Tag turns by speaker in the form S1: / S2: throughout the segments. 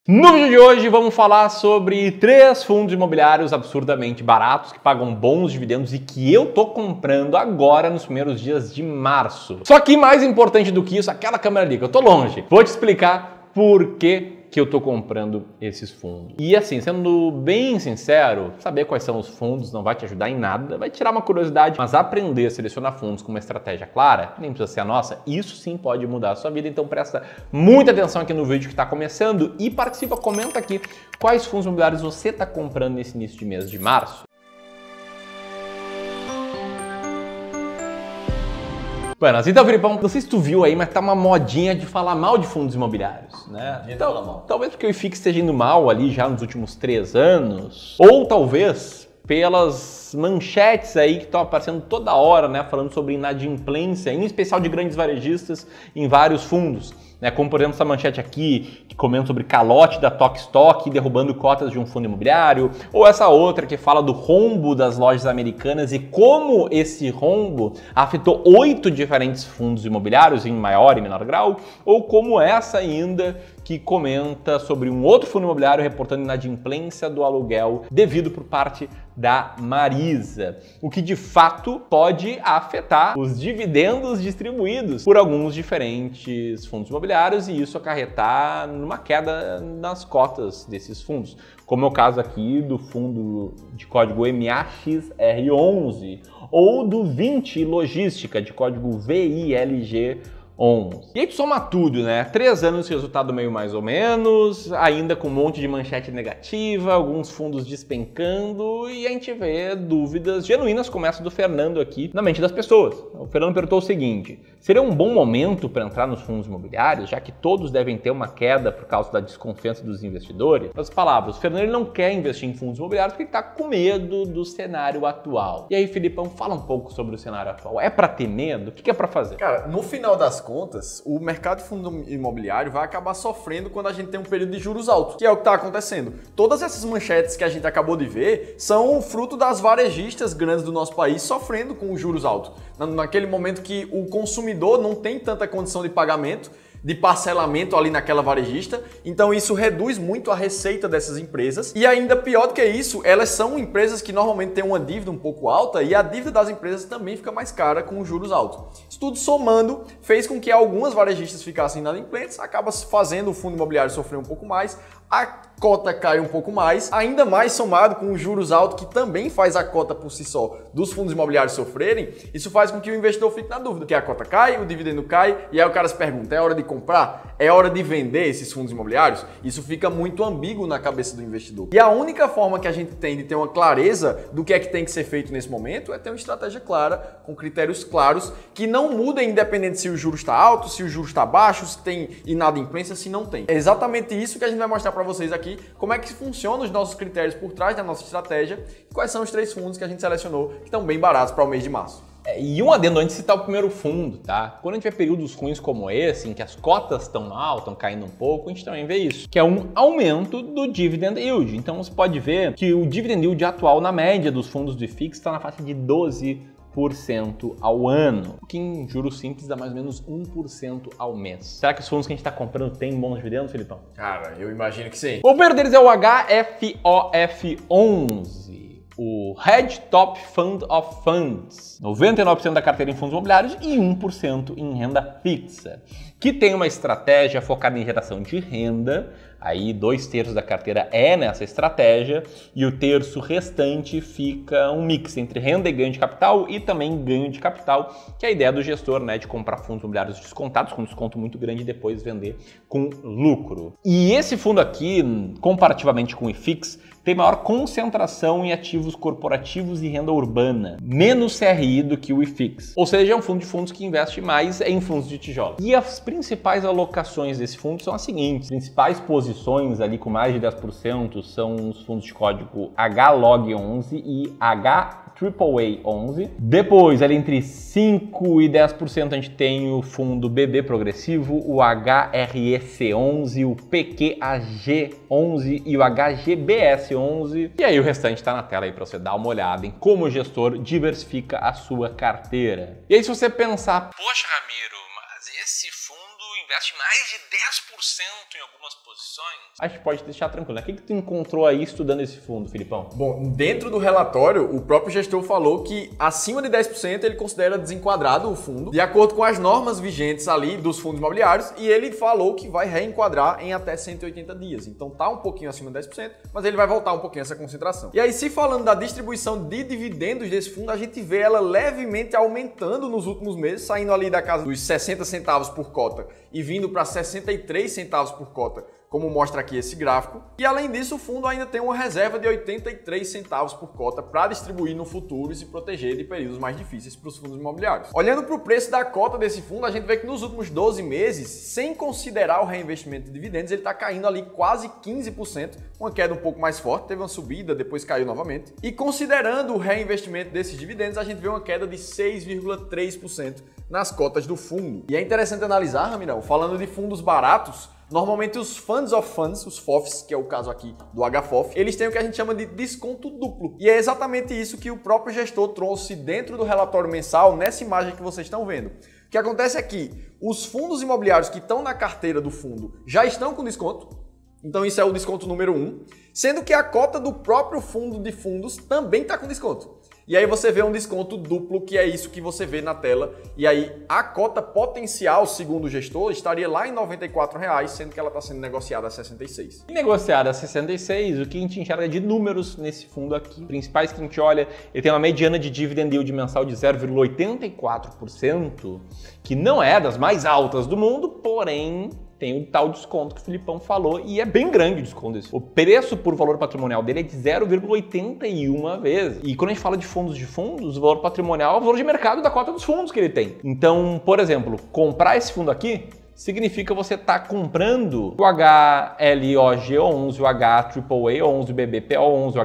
S1: No vídeo de hoje vamos falar sobre 3 fundos imobiliários absurdamente baratos que pagam bons dividendos e que eu tô comprando agora nos primeiros dias de março. Só que mais importante do que isso, aquela câmera ali, que eu tô longe. Vou te explicar por que eu tô comprando esses fundos. E assim, sendo bem sincero, saber quais são os fundos não vai te ajudar em nada, vai tirar uma curiosidade, mas aprender a selecionar fundos com uma estratégia clara, nem precisa ser a nossa, isso sim pode mudar a sua vida. Então presta muita atenção aqui no vídeo que está começando e participa, comenta aqui quais fundos imobiliários você está comprando nesse início de mês de março. Buenas, então, Filipão, não sei se tu viu aí, mas tá uma modinha de falar mal de fundos imobiliários, né? Então, talvez porque o IFIX esteja indo mal ali já nos últimos 3 anos, ou talvez pelas manchetes aí que estão aparecendo toda hora, né? Falando sobre inadimplência, em especial de grandes varejistas em vários fundos. Né, como por exemplo essa manchete aqui que comenta sobre calote da Tok Stock derrubando cotas de um fundo imobiliário, ou essa outra que fala do rombo das lojas americanas e como esse rombo afetou 8 diferentes fundos imobiliários em maior e menor grau, ou como essa ainda que comenta sobre um outro fundo imobiliário reportando inadimplência do aluguel devido por parte da Marisa, o que de fato pode afetar os dividendos distribuídos por alguns diferentes fundos imobiliários e isso acarretar numa queda nas cotas desses fundos, como é o caso aqui do fundo de código MAXR11 ou do 20 Logística de código VILG11. E aí tu soma tudo, né? 3 anos de resultado meio mais ou menos, ainda com um monte de manchete negativa, alguns fundos despencando e a gente vê dúvidas genuínas como essa do Fernando aqui na mente das pessoas. O Fernando perguntou o seguinte: seria um bom momento para entrar nos fundos imobiliários, já que todos devem ter uma queda por causa da desconfiança dos investidores? Nas palavras, o Fernando ele não quer investir em fundos imobiliários porque ele está com medo do cenário atual. E aí, Filipão, fala um pouco sobre o cenário atual. É para ter medo? O que é para fazer?
S2: Cara, no final das contas, o mercado de fundo imobiliário vai acabar sofrendo quando a gente tem um período de juros altos, que é o que está acontecendo. Todas essas manchetes que a gente acabou de ver são fruto das varejistas grandes do nosso país sofrendo com os juros altos. Naquele momento que o consumidor não tem tanta condição de pagamento, de parcelamento ali naquela varejista, então isso reduz muito a receita dessas empresas e ainda pior do que isso, elas são empresas que normalmente têm uma dívida um pouco alta e a dívida das empresas também fica mais cara com os juros altos. Isso tudo somando fez com que algumas varejistas ficassem inadimplentes, acaba fazendo o fundo imobiliário sofrer um pouco mais, a cota cai um pouco mais, ainda mais somado com os juros altos que também faz a cota por si só dos fundos imobiliários sofrerem, isso faz com que o investidor fique na dúvida, que a cota cai, o dividendo cai, e aí o cara se pergunta, é hora de comprar? É hora de vender esses fundos imobiliários? Isso fica muito ambíguo na cabeça do investidor. E a única forma que a gente tem de ter uma clareza do que é que tem que ser feito nesse momento é ter uma estratégia clara, com critérios claros, que não mudem independente se o juro está alto, se o juro está baixo, se tem inadimplência, se não tem. É exatamente isso que a gente vai mostrar para vocês aqui, como é que funcionam os nossos critérios por trás da nossa estratégia e quais são os 3 fundos que a gente selecionou que estão bem baratos para o mês de março.
S1: E um adendo antes de citar o primeiro fundo, tá? Quando a gente vê períodos ruins como esse, em que as cotas estão mal, estão caindo um pouco, a gente também vê isso, que é um aumento do dividend yield. Então você pode ver que o dividend yield atual na média dos fundos do IFIX está na faixa de 12% ao ano, o que em juros simples dá mais ou menos 1% ao mês. Será que os fundos que a gente está comprando têm bons dividendos, Filipão?
S2: Cara, eu imagino que sim.
S1: O primeiro deles é o HFOF11. O Hedge Top Fund of Funds, 99% da carteira em fundos imobiliários e 1% em renda fixa, que tem uma estratégia focada em geração de renda, aí 2/3 da carteira é nessa estratégia e o terço restante fica um mix entre renda e ganho de capital e também ganho de capital, que é a ideia do gestor, né, de comprar fundos imobiliários descontados com desconto muito grande e depois vender com lucro. E esse fundo aqui, comparativamente com o IFIX, tem maior concentração em ativos corporativos e renda urbana, menos CRI do que o IFIX. Ou seja, é um fundo de fundos que investe mais em fundos de tijolo. E as principais alocações desse fundo são as seguintes. As principais posições ali com mais de 10% são os fundos de código HLOG11 e HAAA11. Depois, ali entre 5% e 10% a gente tem o fundo BB Progressivo, o HREC11, o PQAG11 e o HGBS11. E aí o restante está na tela aí para você dar uma olhada em como o gestor diversifica a sua carteira. E aí se você pensar, poxa Ramiro, mas esse fundo investe mais de 10% em algumas posições, a gente pode deixar tranquilo, né? O que tu encontrou aí estudando esse fundo, Filipão?
S2: Bom, dentro do relatório, o próprio gestor falou que acima de 10% ele considera desenquadrado o fundo, de acordo com as normas vigentes ali dos fundos imobiliários, e ele falou que vai reenquadrar em até 180 dias. Então tá um pouquinho acima de 10%, mas ele vai voltar um pouquinho essa concentração. E aí, se falando da distribuição de dividendos desse fundo, a gente vê ela levemente aumentando nos últimos meses, saindo ali da casa dos 60 centavos por cota e vindo para 63 centavos por cota, como mostra aqui esse gráfico. E além disso, o fundo ainda tem uma reserva de 83 centavos por cota para distribuir no futuro e se proteger de períodos mais difíceis para os fundos imobiliários. Olhando para o preço da cota desse fundo, a gente vê que nos últimos 12 meses, sem considerar o reinvestimento de dividendos, ele está caindo ali quase 15%, uma queda um pouco mais forte, teve uma subida, depois caiu novamente. E considerando o reinvestimento desses dividendos, a gente vê uma queda de 6,3% nas cotas do fundo. E é interessante analisar, Ramirão, falando de fundos baratos, normalmente os Funds of Funds, os FOFs, que é o caso aqui do HFOF, eles têm o que a gente chama de desconto duplo. E é exatamente isso que o próprio gestor trouxe dentro do relatório mensal, nessa imagem que vocês estão vendo. O que acontece é que os fundos imobiliários que estão na carteira do fundo já estão com desconto. Então isso é o desconto número 1, sendo que a cota do próprio fundo de fundos também está com desconto. E aí você vê um desconto duplo, que é isso que você vê na tela. E aí a cota potencial, segundo o gestor, estaria lá em R$ 94,00, sendo que ela está sendo negociada a 66.
S1: E negociada a 66, o que a gente enxerga de números nesse fundo aqui, principais que a gente olha, ele tem uma mediana de dividend yield mensal de 0,84%, que não é das mais altas do mundo, porém tem o tal desconto que o Filipão falou, e é bem grande o desconto desse. O preço por valor patrimonial dele é de 0,81 vezes. E quando a gente fala de fundos, o valor patrimonial é o valor de mercado da cota dos fundos que ele tem. Então, por exemplo, comprar esse fundo aqui significa você estar comprando o HLOG11, o HAAA11, o BBPO11, o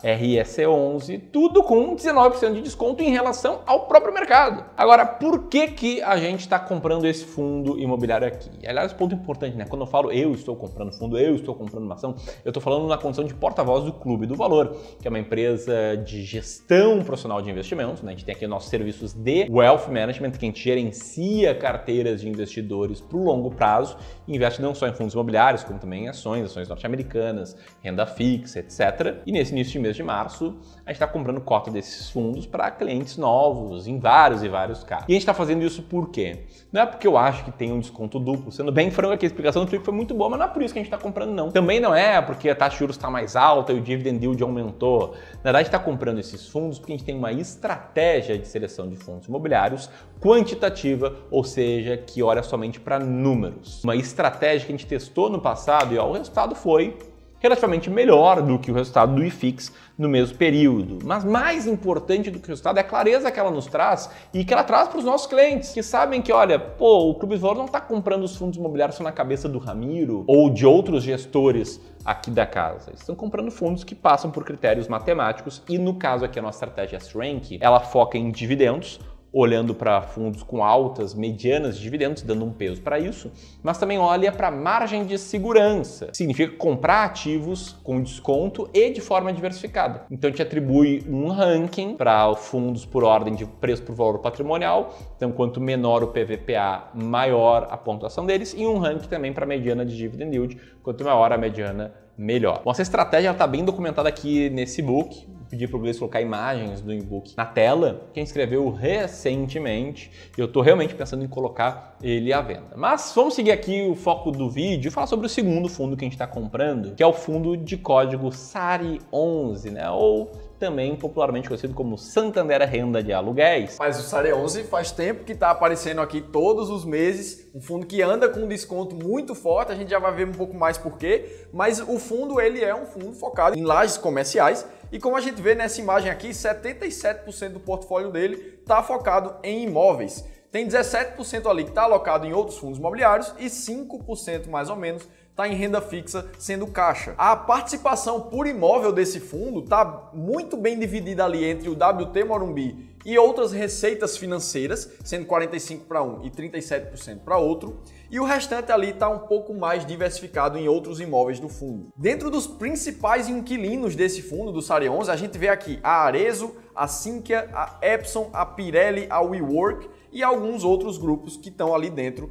S1: HRSE11, tudo com 19% de desconto em relação ao próprio mercado. Agora, por que a gente está comprando esse fundo imobiliário aqui? Aliás, ponto importante, né? Quando eu falo eu estou comprando fundo, eu estou comprando uma ação, eu estou falando na condição de porta-voz do Clube do Valor, que é uma empresa de gestão profissional de investimentos, né? A gente tem aqui nossos serviços de Wealth Management, que a gente gerencia carteiras de investidores para o longo prazo e investe não só em fundos imobiliários, como também em ações norte-americanas, renda fixa, etc. E nesse início de mês de março, a gente está comprando cota desses fundos para clientes novos, em vários e vários casos. E a gente está fazendo isso por quê? Não é porque eu acho que tem um desconto duplo. Sendo bem franco aqui, a explicação do Felipe foi muito boa, mas não é por isso que a gente está comprando, não. Também não é porque a taxa de juros está mais alta e o dividend yield aumentou. Na verdade, está comprando esses fundos porque a gente tem uma estratégia de seleção de fundos imobiliários quantitativa, ou seja, que olha somente para números. Uma estratégia que a gente testou no passado e o resultado foi relativamente melhor do que o resultado do IFIX no mesmo período. Mas mais importante do que o resultado é a clareza que ela nos traz e que ela traz para os nossos clientes, que sabem que, olha, o Clube do Valor não está comprando os fundos imobiliários só na cabeça do Ramiro ou de outros gestores aqui da casa. Eles estão comprando fundos que passam por critérios matemáticos e, no caso aqui, a nossa estratégia S-Rank, ela foca em dividendos, olhando para fundos com altas, medianas de dividendos, dando um peso para isso, mas também olha para margem de segurança. Significa comprar ativos com desconto e de forma diversificada. Então a gente atribui um ranking para fundos por ordem de preço por valor patrimonial, então quanto menor o PVPA, maior a pontuação deles, e um ranking também para mediana de dividend yield, quanto maior a mediana, melhor. Bom, essa estratégia está bem documentada aqui nesse e-book. Pedi para o Gleice colocar imagens do e-book na tela. Quem escreveu recentemente, eu estou realmente pensando em colocar ele à venda. Mas vamos seguir aqui o foco do vídeo e falar sobre o segundo fundo que a gente está comprando, que é o fundo de código SARI11, né? Ou também popularmente conhecido como Santander Renda de Aluguéis.
S2: Mas o SARI11 faz tempo que está aparecendo aqui todos os meses, um fundo que anda com um desconto muito forte, a gente já vai ver um pouco mais por quê, mas o fundo ele é um fundo focado em lajes comerciais e como a gente vê nessa imagem aqui, 77% do portfólio dele está focado em imóveis. Tem 17% ali que está alocado em outros fundos imobiliários e 5% mais ou menos está em renda fixa, sendo caixa. A participação por imóvel desse fundo está muito bem dividida ali entre o WT Morumbi e outras receitas financeiras, sendo 45% para um e 37% para outro, e o restante ali está um pouco mais diversificado em outros imóveis do fundo. Dentro dos principais inquilinos desse fundo, do SARI11, a gente vê aqui a Arezzo, a Sinqia, a Epson, a Pirelli, a WeWork, e alguns outros grupos que estão ali dentro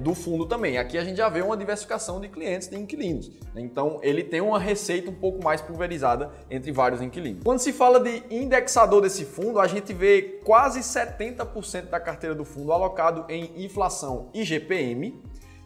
S2: do fundo também. Aqui a gente já vê uma diversificação de clientes, de inquilinos. Então ele tem uma receita um pouco mais pulverizada entre vários inquilinos. Quando se fala de indexador desse fundo, a gente vê quase 70% da carteira do fundo alocado em inflação IGPM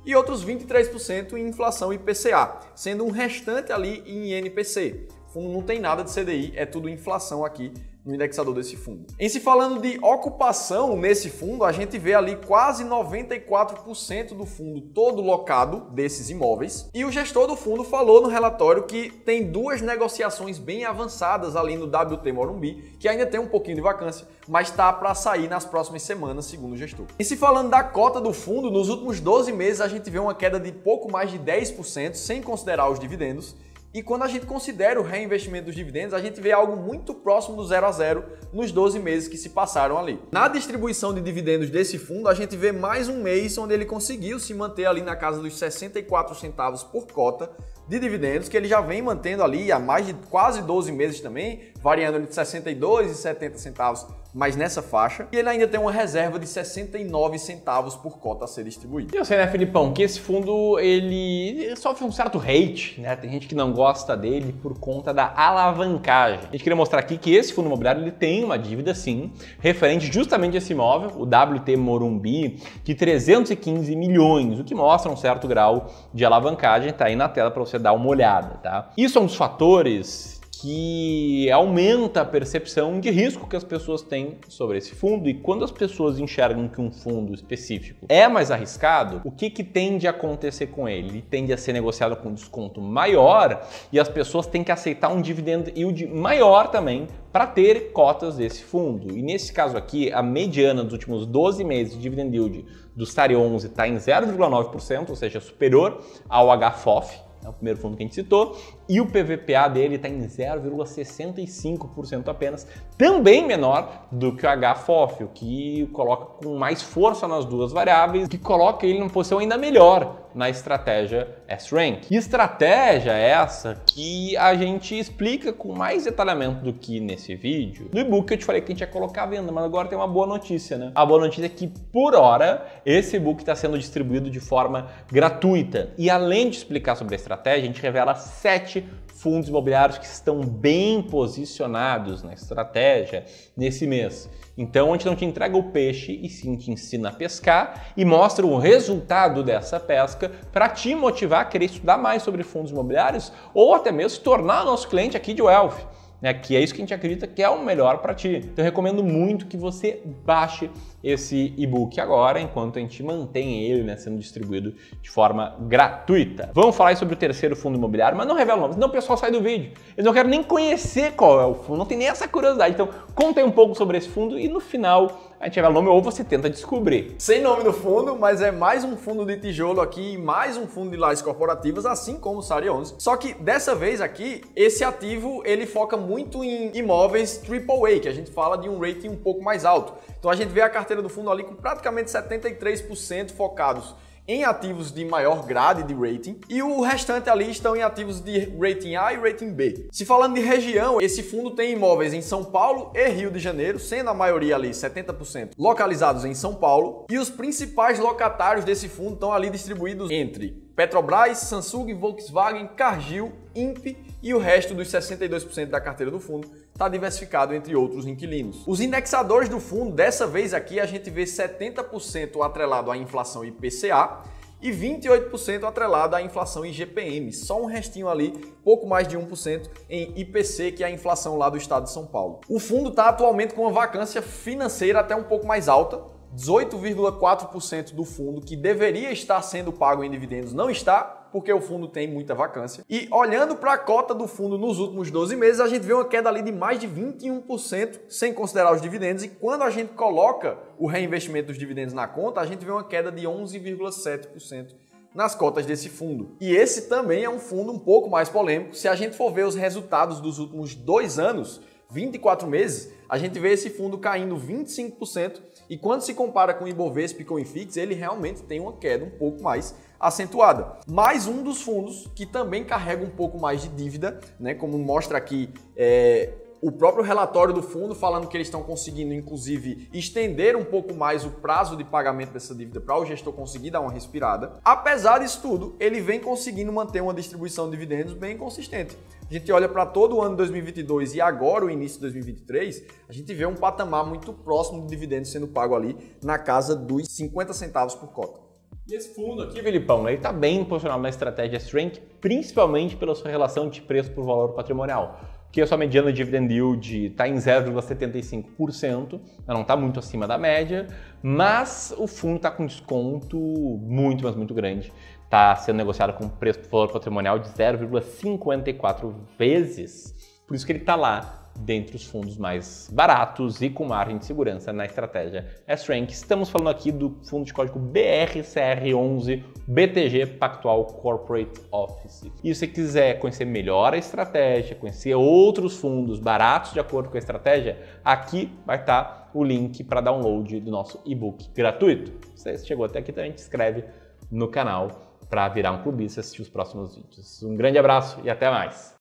S2: e outros 23% em inflação IPCA, sendo um restante ali em INPC. O fundo não tem nada de CDI, é tudo inflação aqui no indexador desse fundo. Em se falando de ocupação nesse fundo, a gente vê ali quase 94% do fundo todo locado desses imóveis. E o gestor do fundo falou no relatório que tem 2 negociações bem avançadas ali no WT Morumbi, que ainda tem um pouquinho de vacância, mas está para sair nas próximas semanas, segundo o gestor. E se falando da cota do fundo, nos últimos 12 meses a gente vê uma queda de pouco mais de 10%, sem considerar os dividendos. E quando a gente considera o reinvestimento dos dividendos, a gente vê algo muito próximo do 0 a 0 nos 12 meses que se passaram ali. Na distribuição de dividendos desse fundo, a gente vê mais um mês onde ele conseguiu se manter ali na casa dos 64 centavos por cota de dividendos, que ele já vem mantendo ali há mais de quase 12 meses também, variando entre 62 e 70 centavos, mas nessa faixa. E ele ainda tem uma reserva de 69 centavos por cota a ser distribuída.
S1: E eu sei, né, Filipão, que esse fundo ele sofre um certo hate, né? Tem gente que não gosta dele por conta da alavancagem. A gente queria mostrar aqui que esse fundo imobiliário ele tem uma dívida, sim, referente justamente a esse imóvel, o WT Morumbi, de 315 milhões, o que mostra um certo grau de alavancagem. Tá aí na tela para você dar uma olhada, tá? Isso é um dos fatores que aumenta a percepção de risco que as pessoas têm sobre esse fundo. E quando as pessoas enxergam que um fundo específico é mais arriscado, o que tende a acontecer com ele? Ele tende a ser negociado com desconto maior e as pessoas têm que aceitar um dividend yield maior também para ter cotas desse fundo. E nesse caso aqui, a mediana dos últimos 12 meses de dividend yield do STAR 11 está em 0,9%, ou seja, superior ao HFOF, é o primeiro fundo que a gente citou, e o PVPA dele está em 0,65% apenas, também menor do que o HFOF, o que coloca com mais força nas duas variáveis, que coloca ele numa posição ainda melhor na estratégia S-Rank. E estratégia essa que a gente explica com mais detalhamento do que nesse vídeo. No e-book eu te falei que a gente ia colocar à venda, mas agora tem uma boa notícia, né? A boa notícia é que, por hora, esse e-book está sendo distribuído de forma gratuita. E além de explicar sobre a estratégia, a gente revela 7 fundos imobiliários que estão bem posicionados na estratégia nesse mês. Então a gente não te entrega o peixe e sim te ensina a pescar e mostra o resultado dessa pesca para te motivar a querer estudar mais sobre fundos imobiliários ou até mesmo se tornar nosso cliente aqui de Wealth, né? Que é isso que a gente acredita que é o melhor para ti. Então eu recomendo muito que você baixe esse e-book agora, enquanto a gente mantém ele, né, sendo distribuído de forma gratuita. Vamos falar sobre o terceiro fundo imobiliário, mas não revela o nome, senão o pessoal sai do vídeo. Eles não querem nem conhecer qual é o fundo, não tem nem essa curiosidade. Então conta aí um pouco sobre esse fundo e no final a gente revela o nome ou você tenta descobrir.
S2: Sem nome no fundo, mas é mais um fundo de tijolo aqui, mais um fundo de lajes corporativas, assim como o SAR 11. Só que dessa vez aqui, esse ativo ele foca muito em imóveis AAA, que a gente fala de um rating um pouco mais alto. Então a gente vê a carteira do fundo ali com praticamente 73% focados em ativos de maior grade de rating e o restante ali estão em ativos de rating A e rating B. Se falando de região, esse fundo tem imóveis em São Paulo e Rio de Janeiro, sendo a maioria ali, 70%, localizados em São Paulo, e os principais locatários desse fundo estão ali distribuídos entre Petrobras, Samsung, Volkswagen, Cargill, INPE e o resto dos 62% da carteira do fundo está diversificado entre outros inquilinos. Os indexadores do fundo, dessa vez aqui, a gente vê 70% atrelado à inflação IPCA e 28% atrelado à inflação IGPM. Só um restinho ali, pouco mais de 1% em IPC, que é a inflação lá do estado de São Paulo. O fundo está atualmente com uma vacância financeira até um pouco mais alta, 18,4% do fundo que deveria estar sendo pago em dividendos não está, porque o fundo tem muita vacância. E olhando para a cota do fundo nos últimos 12 meses, a gente vê uma queda ali de mais de 21%, sem considerar os dividendos, e quando a gente coloca o reinvestimento dos dividendos na conta, a gente vê uma queda de 11,7% nas cotas desse fundo. E esse também é um fundo um pouco mais polêmico. Se a gente for ver os resultados dos últimos 2 anos, 24 meses, a gente vê esse fundo caindo 25%, e quando se compara com o Ibovespa e com o IFIX, ele realmente tem uma queda um pouco mais acentuada. Mais um dos fundos que também carrega um pouco mais de dívida, né? Como mostra aqui o próprio relatório do fundo falando que eles estão conseguindo, inclusive, estender um pouco mais o prazo de pagamento dessa dívida para o gestor conseguir dar uma respirada. Apesar disso tudo, ele vem conseguindo manter uma distribuição de dividendos bem consistente. A gente olha para todo o ano de 2022 e agora o início de 2023, a gente vê um patamar muito próximo de dividendos sendo pago ali na casa dos 50 centavos por cota.
S1: E esse fundo aqui, Felipão, ele está bem posicionado na estratégia Strength, principalmente pela sua relação de preço por valor patrimonial, que a sua mediana dividend yield está em 0,75%, não está muito acima da média, mas o fundo está com desconto muito, mas muito grande. Está sendo negociado com preço por valor patrimonial de 0,54 vezes, por isso que ele está lá dentre os fundos mais baratos e com margem de segurança na estratégia S-Rank. Estamos falando aqui do fundo de código BRCR11 BTG Pactual Corporate Office. E se você quiser conhecer melhor a estratégia, conhecer outros fundos baratos de acordo com a estratégia, aqui vai estar o link para download do nosso e-book gratuito. Se você chegou até aqui, também se inscreve no canal para virar um clubista e assistir os próximos vídeos. Um grande abraço e até mais!